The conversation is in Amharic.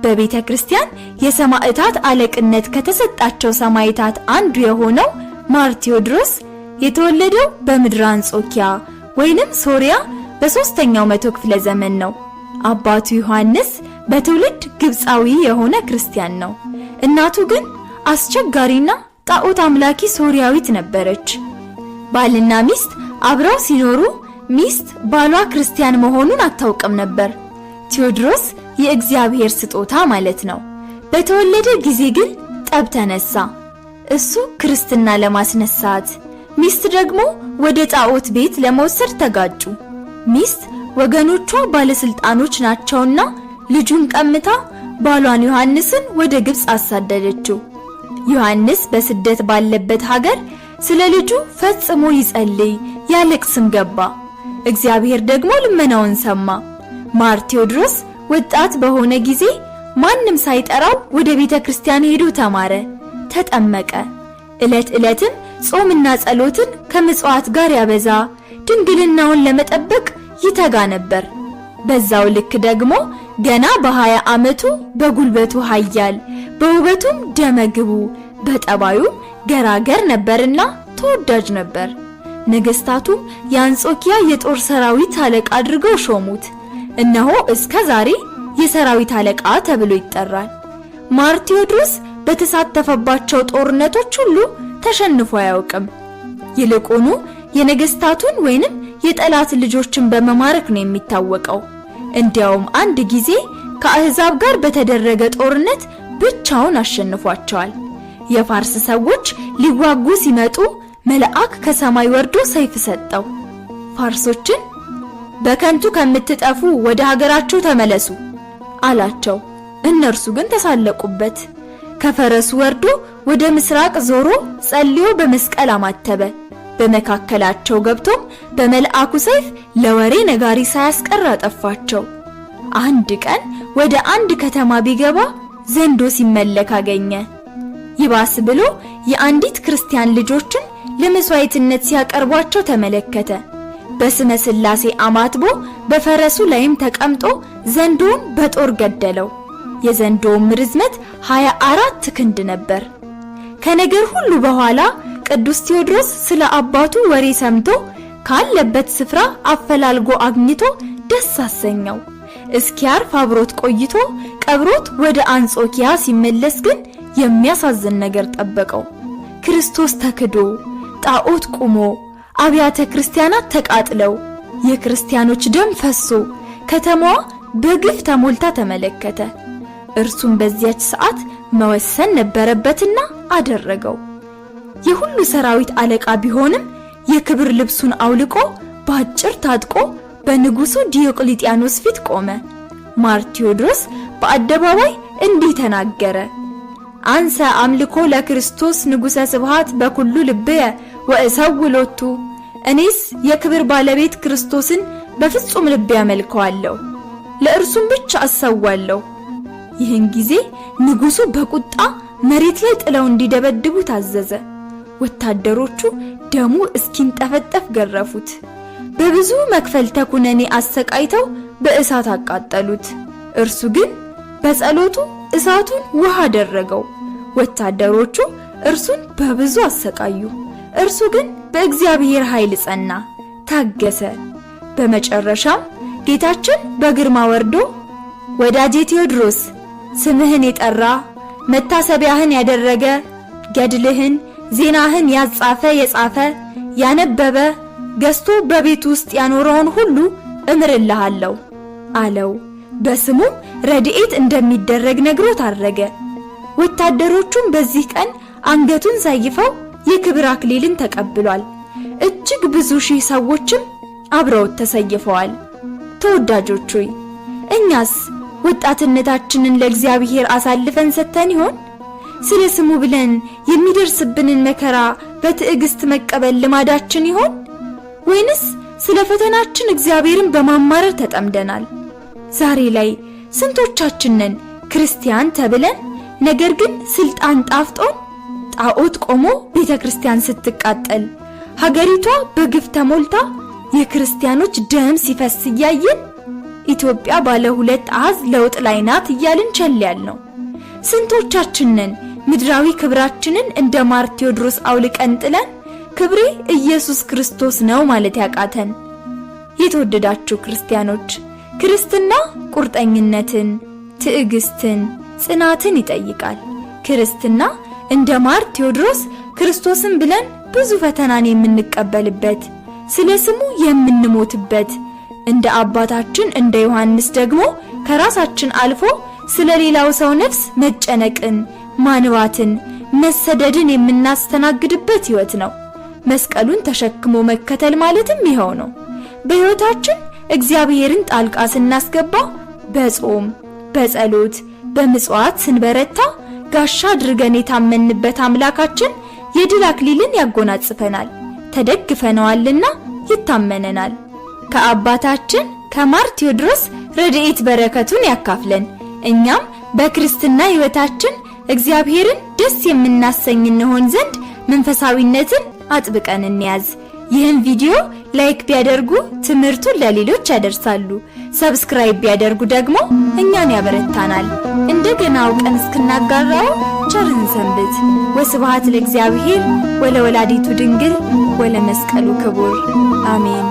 በቤተ ክርስቲያን የሰማዕታት አለቅነት ከተሰጣቸው ሰማዕታት አንዱ የሆነው ማርቲዮድሮስ የተወለደው በምድረ አንጾኪያ ወይንም ሶሪያ በ3ኛው መቶ ክፍለ ዘመን ነው። አባቱ ዮሐንስ በትውልድ ግብፃዊ የሆነ ክርስቲያን ነው። እናቱ ግን አስቸጋሪና ጣዖት አምላኪ ሶሪያዊት ነበረች። ባልና ሚስት አብረው ሲኖሩ ሚስት ባሏ ክርስቲያን መሆኑን አታውቅም ነበር። ቴዎድሮስ የእግዚአብሔር ስጦታ ማለት ነው። በተወለደ ጊዜ ግን ጠብ ተነሳ። እሱ ክርስትና ለማስነሳት፣ ሚስት ደግሞ ወደ ጣዖት ቤት ለመውሰድ ተጋጩ። ሚስት ወገኖቿ ባለስልጣኖች ናቸውና ልጁን ቀምታ ባሏን ዮሐንስን ወደ ግብፅ አሳደደችው። ዮሐንስ በስደት ባለበት ሀገር ስለ ልጁ ፈጽሞ ይጸልይ ያለቅስም ገባ። እግዚአብሔር ደግሞ ልመናውን ሰማ። ማርቲዮድሮስ ወጣት በሆነ ጊዜ ማንም ሳይጠራው ወደ ቤተ ክርስቲያን ሄዶ ተማረ፣ ተጠመቀ። ዕለትም ጾምና ጸሎትን ከምጽዋት ጋር ያበዛ፣ ድንግልናውን ለመጠበቅ ይተጋ ነበር። በዛው ልክ ደግሞ ገና በ20 ዓመቱ በጉልበቱ ኃያል፣ በውበቱም ደመግቡ፣ በጠባዩ ገራገር ነበርና ተወዳጅ ነበር። ነገስታቱም የአንጾኪያ የጦር ሰራዊት አለቃ አድርገው ሾሙት። እነሆ እስከ ዛሬ የሰራዊት አለቃ ተብሎ ይጠራል። ማርቲዮድሮስ በተሳተፈባቸው ጦርነቶች ሁሉ ተሸንፎ አያውቅም። ይልቁኑ የነገስታቱን ወይንም የጠላት ልጆችን በመማረክ ነው የሚታወቀው። እንዲያውም አንድ ጊዜ ከአህዛብ ጋር በተደረገ ጦርነት ብቻውን አሸንፏቸዋል። የፋርስ ሰዎች ሊዋጉ ሲመጡ መልአክ ከሰማይ ወርዶ ሰይፍ ሰጠው። ፋርሶችን በከንቱ ከምትጠፉ ወደ ሀገራችሁ ተመለሱ አላቸው። እነርሱ ግን ተሳለቁበት። ከፈረሱ ወርዶ ወደ ምስራቅ ዞሮ ጸልዮ በመስቀል አማተበ። በመካከላቸው ገብቶም በመልአኩ ሰይፍ ለወሬ ነጋሪ ሳያስቀር አጠፋቸው። አንድ ቀን ወደ አንድ ከተማ ቢገባ ዘንዶ ሲመለክ አገኘ። ይባስ ብሎ የአንዲት ክርስቲያን ልጆችን ለመስዋዕትነት ሲያቀርቧቸው ተመለከተ። በስመ ሥላሴ አማትቦ በፈረሱ ላይም ተቀምጦ ዘንዶውን በጦር ገደለው። የዘንዶውም ርዝመት 24 ክንድ ነበር። ከነገር ሁሉ በኋላ ቅዱስ ቴዎድሮስ ስለ አባቱ ወሬ ሰምቶ ካለበት ስፍራ አፈላልጎ አግኝቶ ደስ አሰኘው። እስኪያርፍ አብሮት ቆይቶ ቀብሮት ወደ አንጾኪያ ሲመለስ ግን የሚያሳዝን ነገር ጠበቀው። ክርስቶስ ተክዶ፣ ጣዖት ቆሞ፣ አብያተ ክርስቲያናት ተቃጥለው፣ የክርስቲያኖች ደም ፈሶ ከተማዋ በግፍ ተሞልታ ተመለከተ። እርሱም በዚያች ሰዓት መወሰን ነበረበትና አደረገው። የሁሉ ሰራዊት አለቃ ቢሆንም የክብር ልብሱን አውልቆ ባጭር ታጥቆ በንጉሱ ዲዮቅልጥያኖስ ፊት ቆመ። ማርቲዮድሮስ በአደባባይ እንዲህ ተናገረ። አንሰ አምልኮ ለክርስቶስ ንጉሠ ስብሐት በኩሉ ልብየ ወእሰውሎቱ። እኔስ የክብር ባለቤት ክርስቶስን በፍጹም ልቤ አመልከዋለሁ፣ ለእርሱም ብቻ አሰዋለሁ። ይህን ጊዜ ንጉሱ በቁጣ መሬት ላይ ጥለው እንዲደበድቡ ታዘዘ። ወታደሮቹ ደሙ እስኪንጠፈጠፍ ገረፉት። በብዙ መክፈልተ ኩነኔ አሰቃይተው በእሳት አቃጠሉት። እርሱ ግን በጸሎቱ እሳቱን ውሃ አደረገው። ወታደሮቹ እርሱን በብዙ አሰቃዩ። እርሱ ግን በእግዚአብሔር ኃይል ጸና፣ ታገሰ። በመጨረሻም ጌታችን በግርማ ወርዶ ወዳጄ ቴዎድሮስ ስምህን የጠራ መታሰቢያህን ያደረገ ገድልህን ዜናህን ያጻፈ የጻፈ ያነበበ ገዝቶ በቤት ውስጥ ያኖረውን ሁሉ እምርልሃለሁ አለው። በስሙም ረድኤት እንደሚደረግ ነግሮት አረገ። ወታደሮቹም በዚህ ቀን አንገቱን ዘይፈው የክብር አክሊልን ተቀብሏል። እጅግ ብዙ ሺህ ሰዎችም አብረውት ተሰይፈዋል። ተወዳጆች ሆይ እኛስ ወጣትነታችንን ለእግዚአብሔር አሳልፈን ሰጥተን ይሆን? ስለ ስሙ ብለን የሚደርስብንን መከራ በትዕግስት መቀበል ልማዳችን ይሆን? ወይንስ ስለ ፈተናችን እግዚአብሔርን በማማረር ተጠምደናል? ዛሬ ላይ ስንቶቻችንን ክርስቲያን ተብለን ነገር ግን ስልጣን ጣፍጦን ጣዖት ቆሞ ቤተክርስቲያን ስትቃጠል ሀገሪቷ በግፍ ተሞልታ የክርስቲያኖች ደም ሲፈስ እያየን ኢትዮጵያ ባለ ሁለት አሃዝ ለውጥ ላይ ናት እያልን ቸል ነው። ስንቶቻችንን ምድራዊ ክብራችንን እንደ ማር ቴዎድሮስ አውልቀን ጥለን ክብሬ ኢየሱስ ክርስቶስ ነው ማለት ያቃተን። የተወደዳችሁ ክርስቲያኖች፣ ክርስትና ቁርጠኝነትን፣ ትዕግስትን፣ ጽናትን ይጠይቃል። ክርስትና እንደ ማር ቴዎድሮስ ክርስቶስን ብለን ብዙ ፈተናን የምንቀበልበት፣ ስለ ስሙ የምንሞትበት፣ እንደ አባታችን እንደ ዮሐንስ ደግሞ ከራሳችን አልፎ ስለ ሌላው ሰው ነፍስ መጨነቅን፣ ማንባትን፣ መሰደድን የምናስተናግድበት ሕይወት ነው። መስቀሉን ተሸክሞ መከተል ማለትም ይኸው ነው። በሕይወታችን እግዚአብሔርን ጣልቃ ስናስገባ፣ በጾም፣ በጸሎት፣ በምጽዋት ስንበረታ ጋሻ አድርገን የታመንበት አምላካችን የድል አክሊልን ያጎናጽፈናል። ተደግፈነዋልና ይታመነናል። ከአባታችን ከማር ቴዎድሮስ ረድኤት በረከቱን ያካፍለን። እኛም በክርስትና ሕይወታችን እግዚአብሔርን ደስ የምናሰኝ እንሆን ዘንድ መንፈሳዊነትን አጥብቀን እንያዝ። ይህን ቪዲዮ ላይክ ቢያደርጉ ትምህርቱን ለሌሎች ያደርሳሉ። ሰብስክራይብ ቢያደርጉ ደግሞ እኛን ያበረታናል። እንደገና አውቀን እስክናጋራው ቸርን ሰንብት። ወስብሐት ለእግዚአብሔር ወለወላዲቱ ድንግል ወለመስቀሉ ክቡር አሜን።